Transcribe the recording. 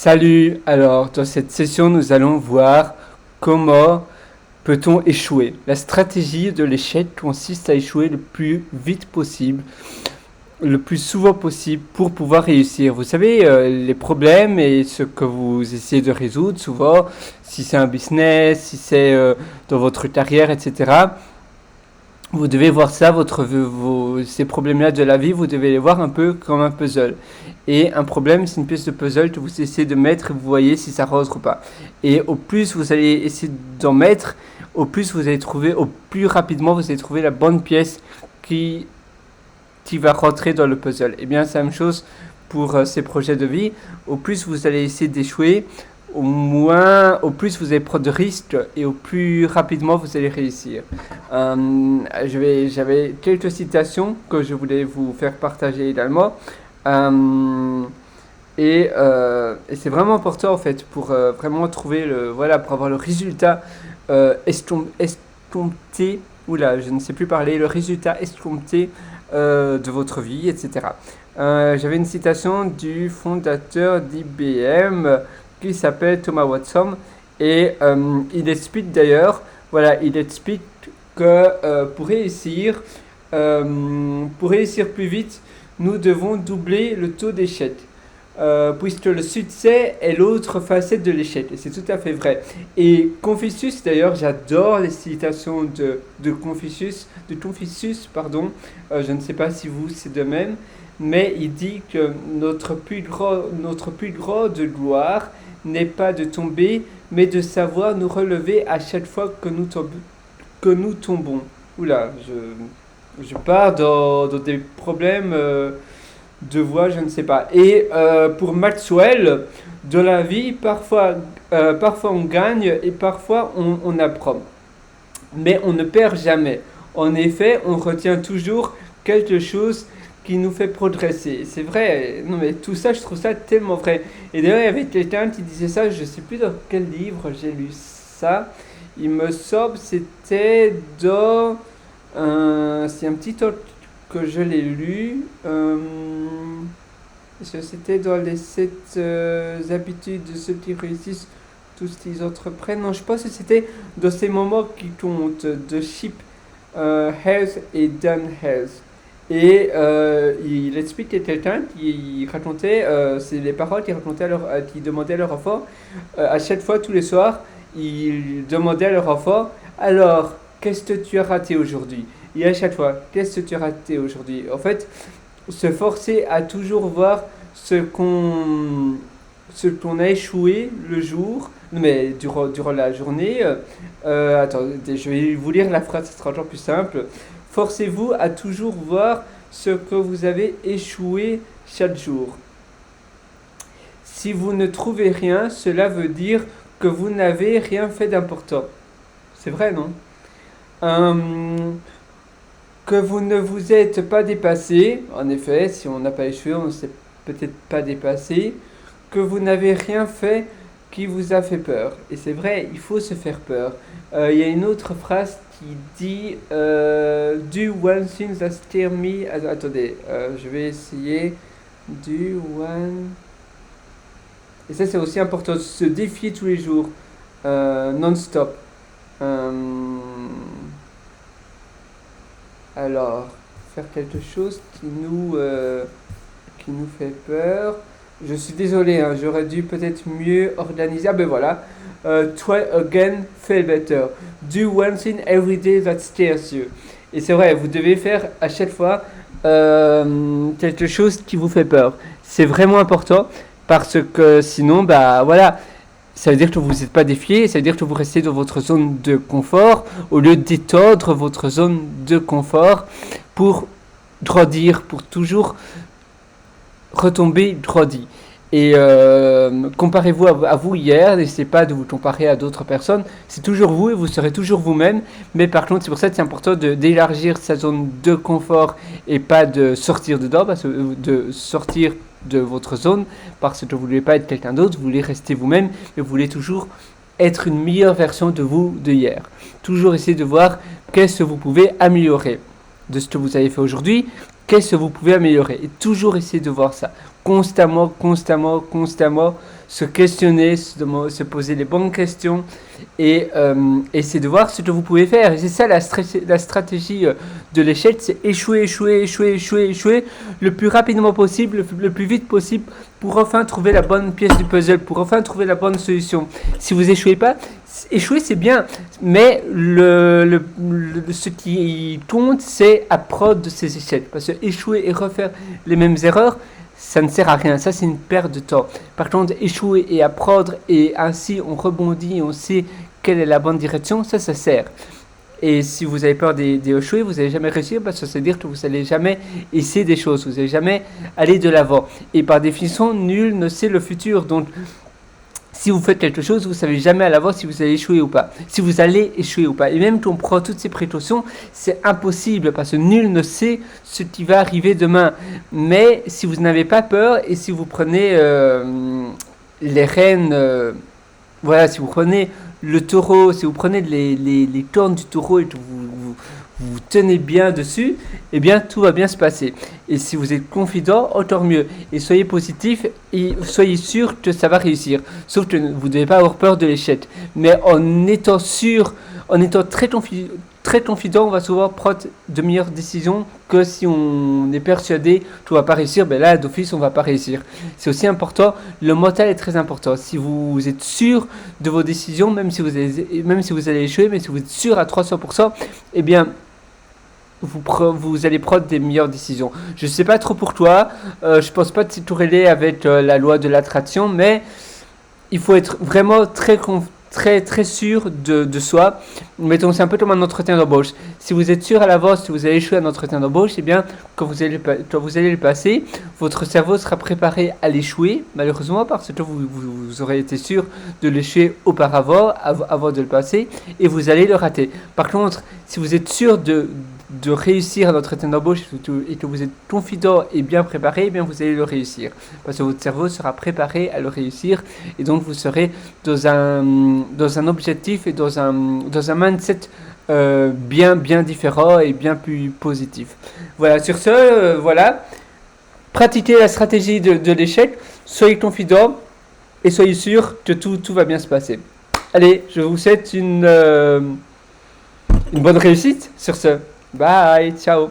Salut, alors dans cette session nous allons voir comment peut-on échouer. La stratégie de l'échec consiste à échouer le plus vite possible, le plus souvent possible pour pouvoir réussir. Vous savez, les problèmes et ce que vous essayez de résoudre souvent, si c'est un business, si c'est dans votre carrière, etc. Vous devez voir ça, ces problèmes-là de la vie, vous devez les voir un peu comme un puzzle. Et un problème, c'est une pièce de puzzle que vous essayez de mettre et vous voyez si ça rentre ou pas. Et au plus vous allez essayer d'en mettre, au plus vous allez trouver, au plus rapidement vous allez trouver la bonne pièce qui, qui va rentrer dans le puzzle. Et bien, c'est la même chose pour ces projets de vie. Au plus vous allez essayer d'échouer, au plus vous allez prendre de risques et au plus rapidement vous allez réussir. J'avais quelques citations que je voulais vous faire partager également. Euh, et c'est vraiment important en fait pour vraiment trouver pour avoir le résultat escompté, oula, je ne sais plus parler, le résultat escompté de votre vie, etc. J'avais une citation du fondateur d'IBM qui s'appelle Thomas Watson et il explique que pour réussir plus vite, nous devons doubler le taux d'échec. Puisque le succès est l'autre facette de l'échec. Et c'est tout à fait vrai. Et Confucius, d'ailleurs, j'adore les citations de Confucius, pardon. Je ne sais pas si vous, c'est de même. Mais il dit que notre plus grande gloire n'est pas de tomber, mais de savoir nous relever à chaque fois que nous tombons. Oula, je pars dans des problèmes de voix, je ne sais pas. Et pour Maxwell, dans la vie, parfois on gagne et parfois on apprend. Mais on ne perd jamais. En effet, on retient toujours quelque chose qui nous fait progresser. C'est vrai, non mais tout ça, je trouve ça tellement vrai. Et d'ailleurs, il y avait quelqu'un qui disait ça, je ne sais plus dans quel livre j'ai lu ça. Il me semble c'était dans... c'est un petit autre que je l'ai lu. C'était dans les 7 habitudes de ceux qui réussissent, tout ce qu'ils entreprennent. Non, je pense que c'était dans ces moments qui comptent, de Chip Health et Dan Health. Et il explique quelqu'un qui racontait, c'est les paroles qui demandaient à leur enfant, à chaque fois, tous les soirs, il demandait à leur enfant, alors, qu'est-ce que tu as raté aujourd'hui? Et à chaque fois, qu'est-ce que tu as raté aujourd'hui? En fait, se forcer à toujours voir ce qu'on a échoué le jour, mais durant la journée. Attendez, je vais vous lire la phrase, ce sera encore plus simple. Forcez-vous à toujours voir ce que vous avez échoué chaque jour. Si vous ne trouvez rien, cela veut dire que vous n'avez rien fait d'important. C'est vrai, non? Que vous ne vous êtes pas dépassé. En effet, si on n'a pas échoué, on ne s'est peut-être pas dépassé. Que vous n'avez rien fait qui vous a fait peur. Et c'est vrai, il faut se faire peur. Il y a une autre phrase qui dit Do one thing that scare me. Attendez, je vais essayer. Do one. Et ça, c'est aussi important, se défier tous les jours, non-stop. Alors, faire quelque chose qui nous fait peur. Je suis désolé, hein, j'aurais dû peut-être mieux organiser. Ah ben voilà. Try again, fail better. Do one thing every day that scares you. Et c'est vrai, vous devez faire à chaque fois quelque chose qui vous fait peur. C'est vraiment important parce que sinon, bah voilà, ça veut dire que vous n'êtes pas défié, ça veut dire que vous restez dans votre zone de confort au lieu d'étendre votre zone de confort pour grandir, pour toujours retomber grandi. Et comparez-vous à vous hier, n'essayez pas de vous comparer à d'autres personnes, c'est toujours vous et vous serez toujours vous-même, mais par contre c'est pour ça que c'est important d'élargir sa zone de confort et pas de sortir dedans, de sortir de votre zone, parce que vous ne voulez pas être quelqu'un d'autre, vous voulez rester vous-même, mais vous voulez toujours être une meilleure version de vous de hier. Toujours essayer de voir qu'est-ce que vous pouvez améliorer de ce que vous avez fait aujourd'hui, qu'est-ce que vous pouvez améliorer. Et toujours essayer de voir ça. Constamment, se questionner, se poser les bonnes questions et essayer de voir ce que vous pouvez faire. Et c'est ça la stratégie de l'échec, c'est échouer, échouer, échouer, échouer, échouer le plus rapidement possible, le plus vite possible pour enfin trouver la bonne pièce du puzzle, pour enfin trouver la bonne solution. Si vous échouez pas, échouer c'est bien, mais ce qui compte c'est apprendre de ces échecs. Parce que échouer et refaire les mêmes erreurs, ça ne sert à rien, ça c'est une perte de temps. Par contre, échouer et apprendre, et ainsi on rebondit et on sait quelle est la bonne direction, ça sert. Et si vous avez peur d'échouer, vous n'allez jamais réussir parce que ça veut dire que vous n'allez jamais essayer des choses, vous n'allez jamais aller de l'avant. Et par définition, nul ne sait le futur. Donc, si vous faites quelque chose, vous ne savez jamais à l'avance si vous allez échouer ou pas. Si vous allez échouer ou pas. Et même quand on prend toutes ces précautions, c'est impossible parce que nul ne sait ce qui va arriver demain. Mais si vous n'avez pas peur et si vous prenez les rênes, voilà, si vous prenez le taureau, si vous prenez les cornes du taureau et que vous tenez bien dessus, eh bien tout va bien se passer. Et si vous êtes confident, autant mieux. Et soyez positif et soyez sûr que ça va réussir. Sauf que vous ne devez pas avoir peur de l'échec. Mais en étant sûr, en étant très confident, on va souvent prendre de meilleures décisions que si on est persuadé qu'on ne va pas réussir. Ben là, d'office, on ne va pas réussir. C'est aussi important. Le mental est très important. Si vous êtes sûr de vos décisions, même si vous allez échouer, mais si vous êtes sûr à 300%, eh bien, vous allez prendre des meilleures décisions. Je ne sais pas trop pour toi, je pense pas que c'est tout corrélé avec la loi de l'attraction, mais il faut être vraiment très sûr de soi. Mettons, c'est un peu comme un entretien d'embauche. Si vous êtes sûr à l'avance que vous allez échouer à un entretien d'embauche, eh bien, quand vous allez le passer, votre cerveau sera préparé à l'échouer, malheureusement, parce que vous aurez été sûr de l'échouer auparavant, avant de le passer, et vous allez le rater. Par contre, si vous êtes sûr de réussir un entretien d'embauche et que vous êtes confident et bien préparé, eh bien vous allez le réussir. Parce que votre cerveau sera préparé à le réussir et donc vous serez dans un objectif et dans un mindset bien différent et bien plus positif. Voilà, sur ce, voilà. Pratiquez la stratégie de l'échec, soyez confident et soyez sûr que tout va bien se passer. Allez, je vous souhaite une bonne réussite sur ce. Bye, ciao.